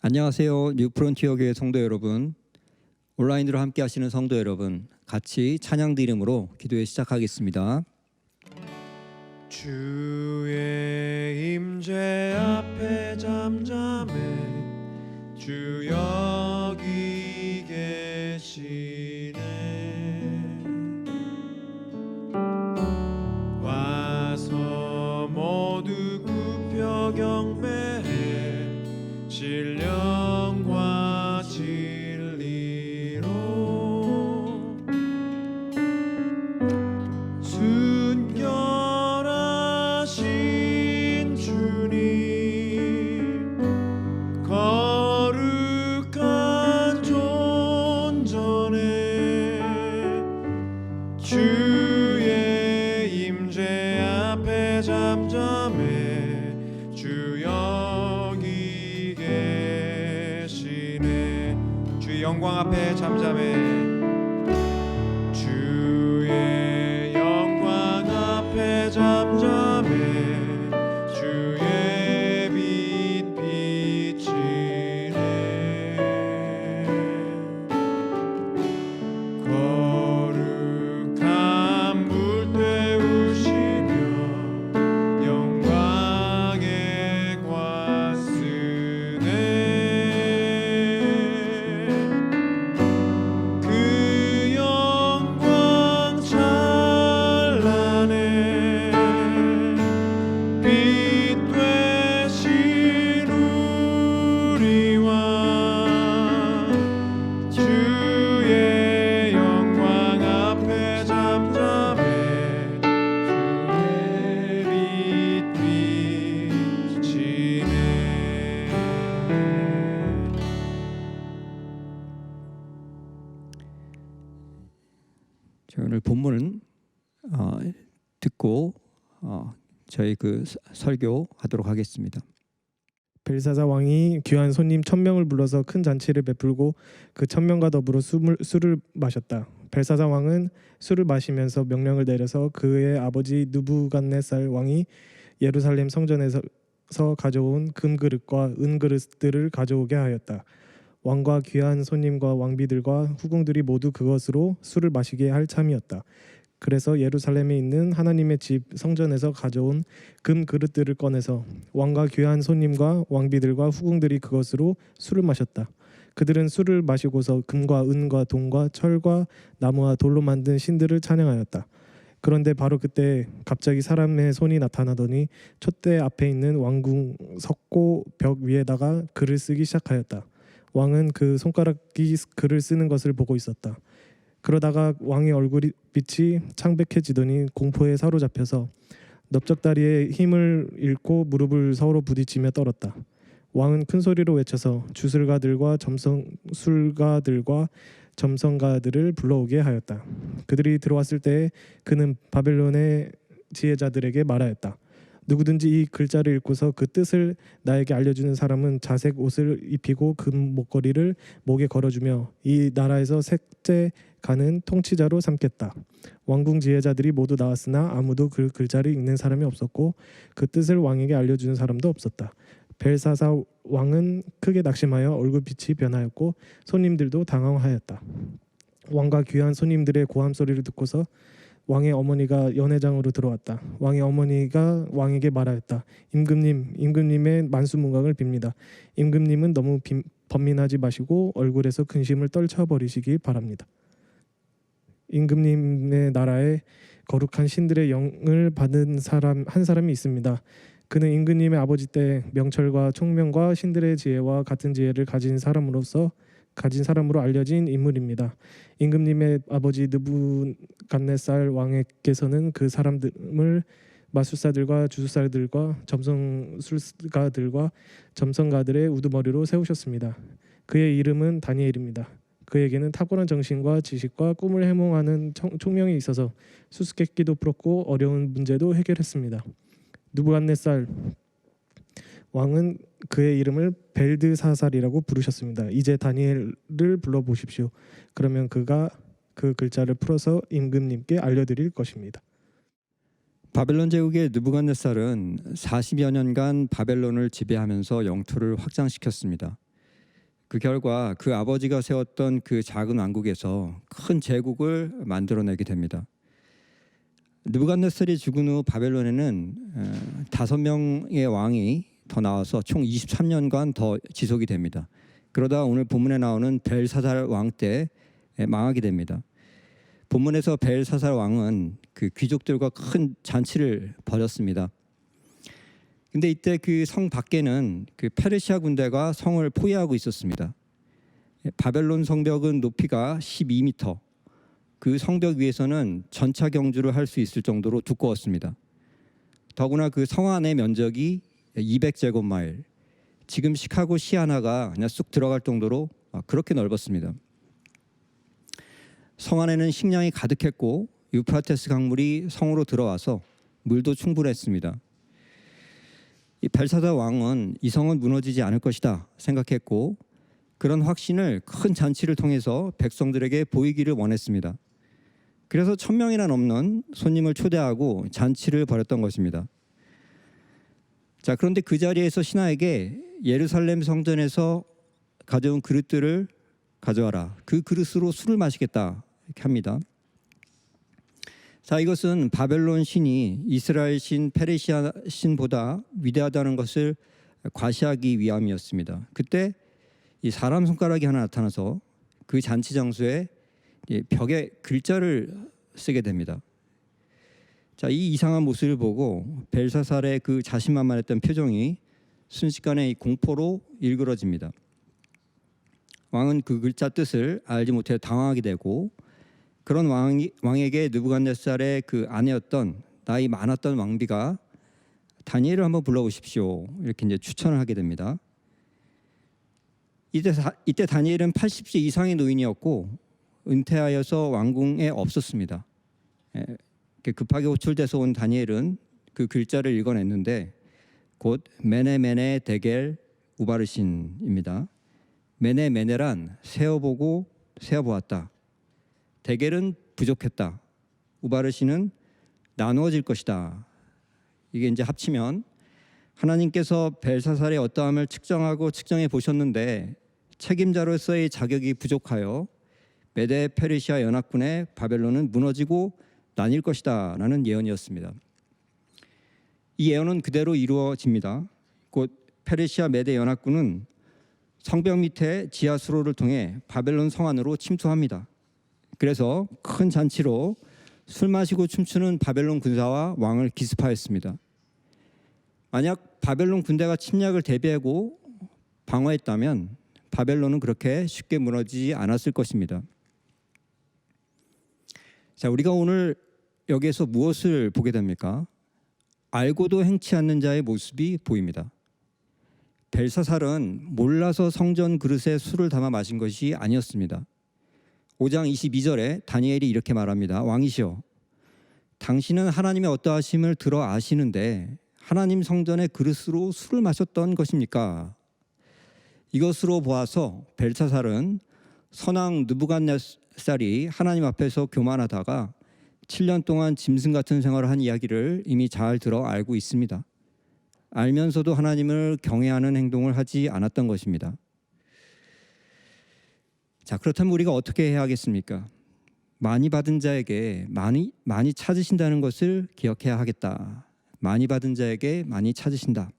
안녕하세요. 뉴프론티어 교회 성도 여러분, 온라인으로 함께 하시는 성도 여러분, 같이 찬양 드림으로 기도회 시작하겠습니다. 주의 임재 앞에 잠잠해 주 여기 계시네. 와서 모두 굽혀 경배해 신령과 진리로 순결하신 주님 거룩한 존전에 주의 임재 앞에 잠잠해 주 여기 계시네. 주의 영광 앞에 잠잠해 주의 영광 앞에 잠잠해 주의 빛 비치네. 거룩한 불 태우시며 영광의 관 쓰네. 그 영광 찬란해 빛 되신 우리와 주의 영광 앞에 잠잠해 주의 빛 비치네. 오늘 본문은 듣고 저희 설교하도록 하겠습니다. 벨사사 왕이 귀한 손님 1000명을 불러서 큰 잔치를 베풀고 그 1000명과 더불어 술을 마셨다. 벨사사 왕은 술을 마시면서 명령을 내려서 그의 아버지 느부갓네살 왕이 예루살렘 성전에서 가져온 금그릇과 은그릇들을 가져오게 하였다. 왕과 귀한 손님과 왕비들과 후궁들이 모두 그것으로 술을 마시게 할 참이었다. 그래서 예루살렘에 있는 하나님의 집 성전에서 가져온 금 그릇들을 꺼내서 왕과 귀한 손님과 왕비들과 후궁들이 그것으로 술을 마셨다. 그들은 술을 마시고서 금과 은과 동과 철과 나무와 돌로 만든 신들을 찬양하였다. 그런데 바로 그때 갑자기 사람의 손이 나타나더니 촛대 앞에 있는 왕궁 석고 벽 위에다가 글을 쓰기 시작하였다. 왕은 그 손가락이 글을 쓰는 것을 보고 있었다. 그러다가 왕의 얼굴빛이 창백해지더니 공포에 사로잡혀서 넓적다리에 힘을 잃고 무릎을 서로 부딪히며 떨었다. 왕은 큰 소리로 외쳐서 주술가들과 점성술가들과 점성가들을 불러오게 하였다. 그들이 들어왔을 때 그는 바벨론의 지혜자들에게 말하였다. 누구든지 이 글자를 읽고서 그 뜻을 나에게 알려주는 사람은 자색 옷을 입히고 금 목걸이를 목에 걸어주며 이 나라에서 셋째 가는 통치자로 삼겠다. 왕궁 지혜자들이 모두 나왔으나 아무도 그 글자를 읽는 사람이 없었고 그 뜻을 왕에게 알려주는 사람도 없었다. 벨사사 왕은 크게 낙심하여 얼굴빛이 변하였고 손님들도 당황하였다. 왕과 귀한 손님들의 고함 소리를 듣고서 왕의 어머니가 연회장으로 들어왔다. 왕의 어머니가 왕에게 말하였다. 임금님의 만수문강을 빕니다. 임금님은 너무 번민하지 마시고 얼굴에서 근심을 떨쳐버리시기 바랍니다. 임금님의 나라에 거룩한 신들의 영을 받은 한 사람이 있습니다. 그는 임금님의 아버지 때 명철과 총명과 신들의 지혜와 같은 지혜를 가진 사람으로 알려진 인물입니다. 임금님의 아버지 느부갓네살 왕에게서는 그 사람을 마술사들과 주술사들과 점성술가들과 점성가들의 우두머리로 세우셨습니다. 그의 이름은 다니엘입니다. 그에게는 탁월한 정신과 지식과 꿈을 해몽하는 총명이 있어서 수수께끼도 풀었고 어려운 문제도 해결했습니다. 느부갓네살 왕은 그의 이름을 벨드사살이라고 부르셨습니다. 이제 다니엘을 불러보십시오. 그러면 그가 그 글자를 풀어서 임금님께 알려드릴 것입니다. 바벨론 제국의 느부갓네살은 40여 년간 바벨론을 지배하면서 영토를 확장시켰습니다. 그 결과 그 아버지가 세웠던 그 작은 왕국에서 큰 제국을 만들어내게 됩니다. 느부갓네살이 죽은 후 바벨론에는 5명의 왕이 더 나와서 총 23년간 더 지속이 됩니다. 그러다 오늘 본문에 나오는 벨사살 왕 때 망하게 됩니다. 본문에서 벨사살 왕은 그 귀족들과 큰 잔치를 벌였습니다. 근데 이때 그 성 밖에는 그 페르시아 군대가 성을 포위하고 있었습니다. 바벨론 성벽은 높이가 12m, 그 성벽 위에서는 전차 경주를 할 수 있을 정도로 두꺼웠습니다. 더구나 그 성 안의 면적이 200제곱마일, 지금 시카고 시 하나가 그냥 쑥 들어갈 정도로 그렇게 넓었습니다. 성 안에는 식량이 가득했고 유프라테스 강물이 성으로 들어와서 물도 충분했습니다. 이 벨사살 왕은 이 성은 무너지지 않을 것이다 생각했고 그런 확신을 큰 잔치를 통해서 백성들에게 보이기를 원했습니다. 그래서 1000명이나 넘는 손님을 초대하고 잔치를 벌였던 것입니다. 자, 그런데 그 자리에서 신하에게 예루살렘 성전에서 가져온 그릇들을 가져와라. 그 그릇으로 술을 마시겠다 이렇게 합니다. 자, 이것은 바벨론 신이 이스라엘 신 페르시아 신보다 위대하다는 것을 과시하기 위함이었습니다. 그때 이 사람 손가락이 하나 나타나서 그 잔치 장소에 벽에 글자를 쓰게 됩니다. 자, 이 이상한 모습을 보고 벨사살의 그 자신만만했던 표정이 순식간에 이 공포로 일그러집니다. 왕은 그 글자 뜻을 알지 못해 당황하게 되고 그런 왕에게 느부갓네살의 그 아내였던 나이 많았던 왕비가 다니엘을 한번 불러오십시오 이렇게 이제 추천을 하게 됩니다. 이때 다니엘은 80세 이상의 노인이었고 은퇴하여서 왕궁에 없었습니다. 급하게 호출돼서 온 다니엘은 그 글자를 읽어냈는데 곧 메네 데겔 우바르신입니다. 메네란 세어보고 세어보았다. 데겔은 부족했다. 우바르신은 나누어질 것이다. 이게 이제 합치면 하나님께서 벨사살의 어떠함을 측정하고 측정해 보셨는데 책임자로서의 자격이 부족하여 메데 페르시아 연합군의 바벨론은 무너지고 나뉠 것이다 라는 예언이었습니다. 이 예언은 그대로 이루어집니다. 곧 페르시아 메데 연합군은 성벽 밑에 지하수로를 통해 바벨론 성 안으로 침투합니다. 그래서 큰 잔치로 술 마시고 춤추는 바벨론 군사와 왕을 기습하였습니다. 만약 바벨론 군대가 침략을 대비하고 방어했다면 바벨론은 그렇게 쉽게 무너지지 않았을 것입니다. 자, 우리가 오늘 여기에서 무엇을 보게 됩니까? 알고도 행치 않는 자의 모습이 보입니다. 벨사살은 몰라서 성전 그릇에 술을 담아 마신 것이 아니었습니다. 5장 22절에 다니엘이 이렇게 말합니다. 왕이시여, 당신은 하나님의 어떠하심을 들어 아시는데 하나님 성전의 그릇으로 술을 마셨던 것입니까? 이것으로 보아서 벨사살은 선왕 느부갓네살이 하나님 앞에서 교만하다가 7년 동안 짐승 같은 생활을 한 이야기를 이미 잘 들어 알고 있습니다. 알면서도 하나님을 경외하는 행동을 하지 않았던 것입니다. 자, 그렇다면 우리가 어떻게 해야 하겠습니까? 많이 받은 자에게 많이 찾으신다는 것을 기억해야 하겠다. 많이 받은 자에게 많이 찾으신다.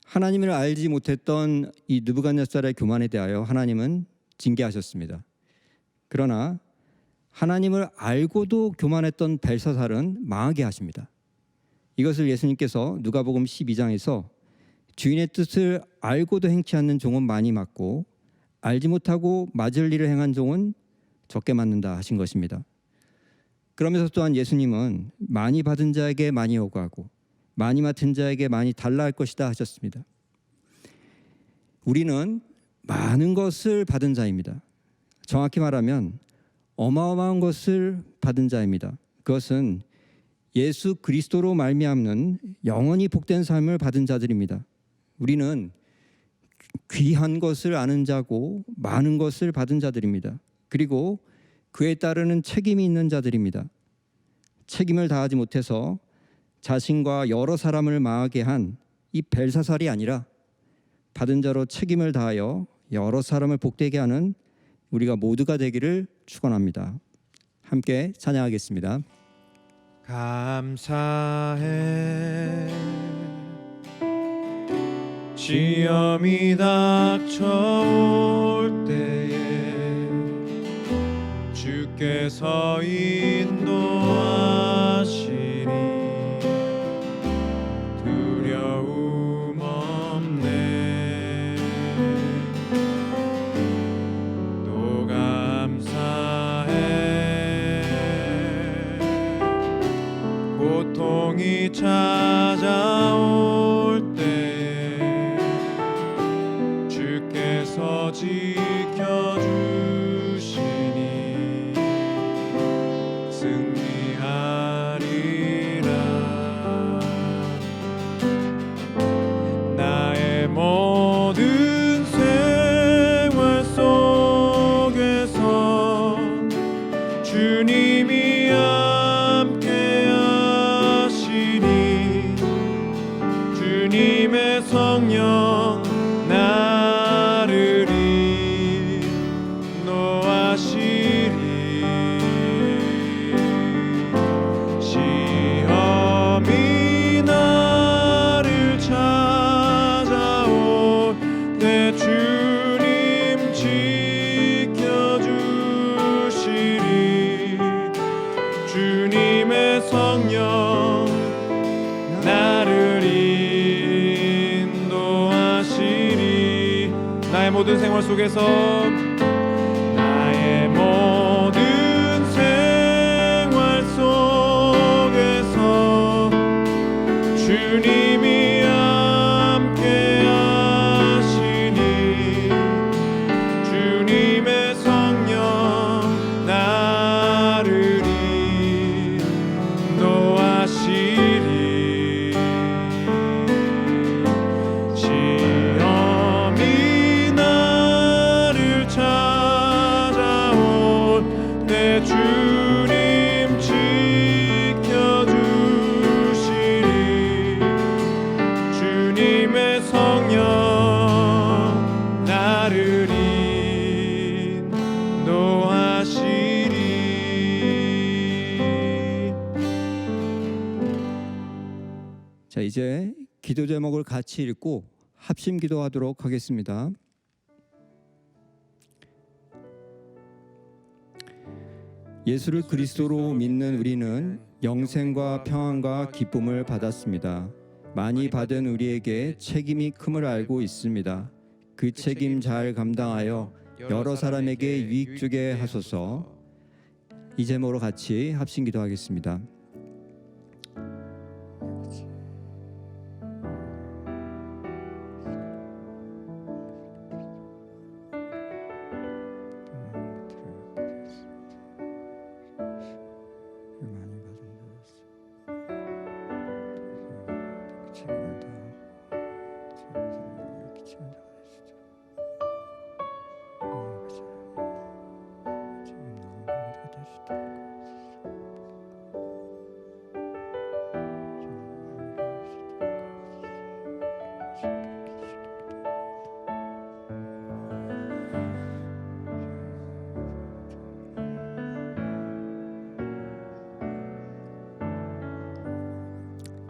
하나님을 알지 못했던 이 느부갓네살의 교만에 대하여 하나님은 징계하셨습니다. 그러나 하나님을 알고도 교만했던 벨사살은 망하게 하십니다. 이것을 예수님께서 누가복음 12장에서 주인의 뜻을 알고도 행치 않는 종은 많이 맞고 알지 못하고 맞을 일을 행한 종은 적게 맞는다 하신 것입니다. 그러면서 또한 예수님은 많이 받은 자에게 많이 요구하고 많이 맡은 자에게 많이 달라 할 것이다 하셨습니다. 우리는 많은 것을 받은 자입니다. 정확히 말하면 어마어마한 것을 받은 자입니다. 그것은 예수 그리스도로 말미암는 영원히 복된 삶을 받은 자들입니다. 우리는 귀한 것을 아는 자고 많은 것을 받은 자들입니다. 그리고 그에 따르는 책임이 있는 자들입니다. 책임을 다하지 못해서 자신과 여러 사람을 망하게 한 이 벨사살이 아니라 받은 자로 책임을 다하여 여러 사람을 복되게 하는 우리가 모두가 되기를 축원합니다. 함께 찬양하겠습니다. 감사해 시험이 닥쳐올 때에 주께서 인도하시니 두려움 없네. 또 감사해 고통이 찾아올 때에 주께서 지켜주시니 승리하리라. 나의 모든 생활 속에서 주님이 함께 하시니 주님의 성령 나를 인도하시리. 시험이 나를 찾아올 때 주님 지켜주시리. 주님의 성령 나를 인도하시리. 나의 모든 생활 속에서 나의 모든 생활 속에서 주님이 함께 하시니 주님의 성령 나를 인도하시리. 시험이 나를 찾아올 때 주님 지켜주시리. 주님의 성령 나를 인도하시리. 자, 이제 기도 제목을 같이 읽고 합심 기도하도록 하겠습니다. 예수를 그리스도로 믿는 우리는 영생과 평안과 기쁨을 받았습니다. 많이 받은 우리에게 책임이 큼을 알고 있습니다. 그 책임 잘 감당하여 여러 사람에게 유익 주게 하소서. 이 제목으로 같이 합심 기도하겠습니다.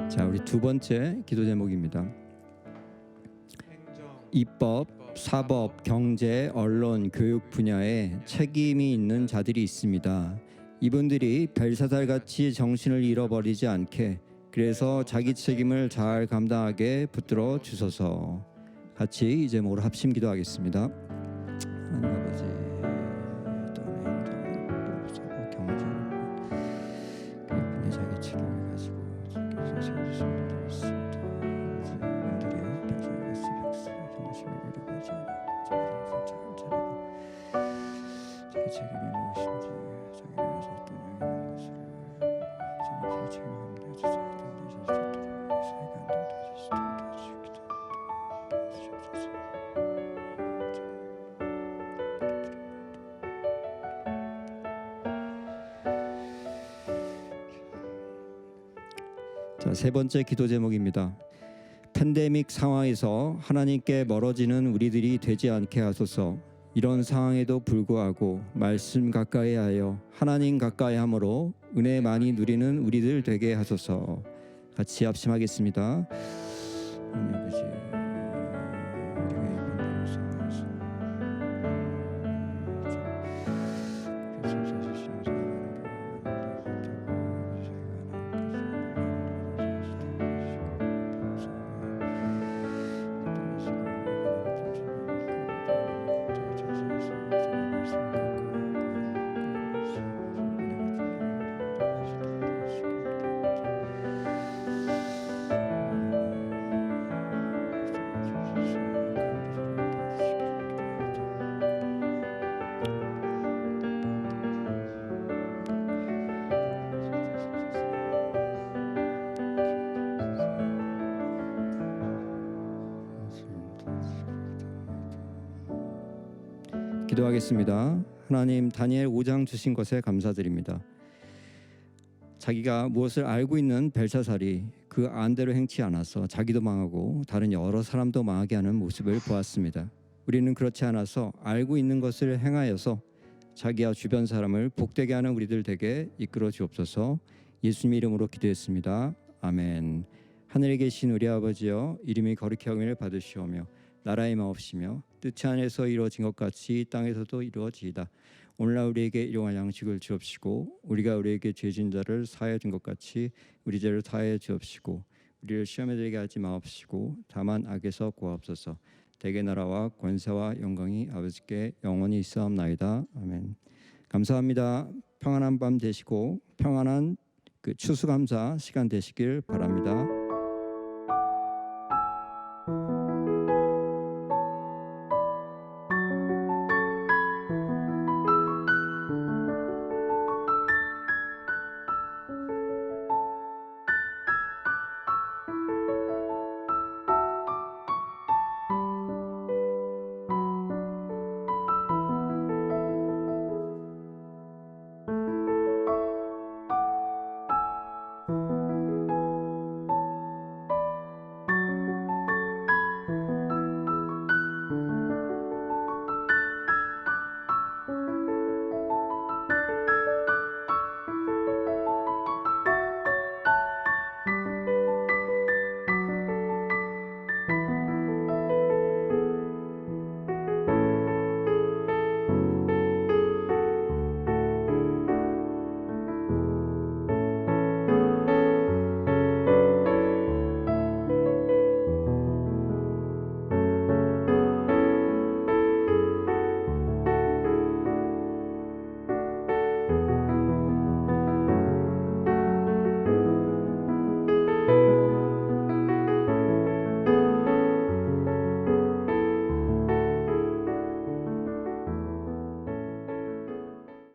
자, 우리 두 번째 기도 제목입니다. 입법, 사법, 경제, 언론, 교육 분야에 책임이 있는 자들이 있습니다. 이분들이 벨사살같이 정신을 잃어버리지 않게, 그래서 자기 책임을 잘 감당하게 붙들어 주소서. 같이 이 제목으로 합심 기도하겠습니다. 하나님 아버지, 또한 행정, 사법, 경제, 교육 분야 자기 책임을 가지고 주께서 세우신 분들이 있습니다. 이분들이 벨사살같이 정신을 잃어버리지 않고 정신을 잘 차리고 자기 책임이 무엇인지 자기를 위해서 어떤 행위를 하는 것을 자기 책임을 감당해 주셔야 된다. 사회가 안정되어 주시도록 도와주시옵소서. 자, 세 번째 기도 제목입니다. 팬데믹 상황에서 하나님께 멀어지는 우리들이 되지 않게 하소서. 이런 상황에도 불구하고 말씀 가까이 하여 하나님 가까이 함으로 은혜 많이 누리는 우리들 되게 하소서. 같이 합심하겠습니다. 하나님 아버지, 우리가 이 팬데믹 상황에서 기도하겠습니다. 하나님, 다니엘 5장 주신 것에 감사드립니다. 자기가 무엇을 알고 있는 벨사살이 그 안대로 행치 않아서 자기도 망하고 다른 여러 사람도 망하게 하는 모습을 보았습니다. 우리는 그렇지 않아서 알고 있는 것을 행하여서 자기와 주변 사람을 복되게 하는 우리들 되게 이끌어 주옵소서. 예수님 이름으로 기도했습니다. 아멘. 하늘에 계신 우리 아버지여, 이름이 거룩히 여김을 받으시오며 나라의 마옵시며 뜻이 안에서 이루어진 것 같이 땅에서도 이루어지이다. 오늘날 우리에게 일용할 양식을 주옵시고 우리가 우리에게 죄진 자를 사하여 준 것 같이 우리 죄를 사하여 주옵시고 우리를 시험에 들게 하지 마옵시고 다만 악에서 구하옵소서. 대개 나라와 권세와 영광이 아버지께 영원히 있사옵나이다. 아멘. 감사합니다. 평안한 밤 되시고 평안한 추수감사 시간 되시길 바랍니다.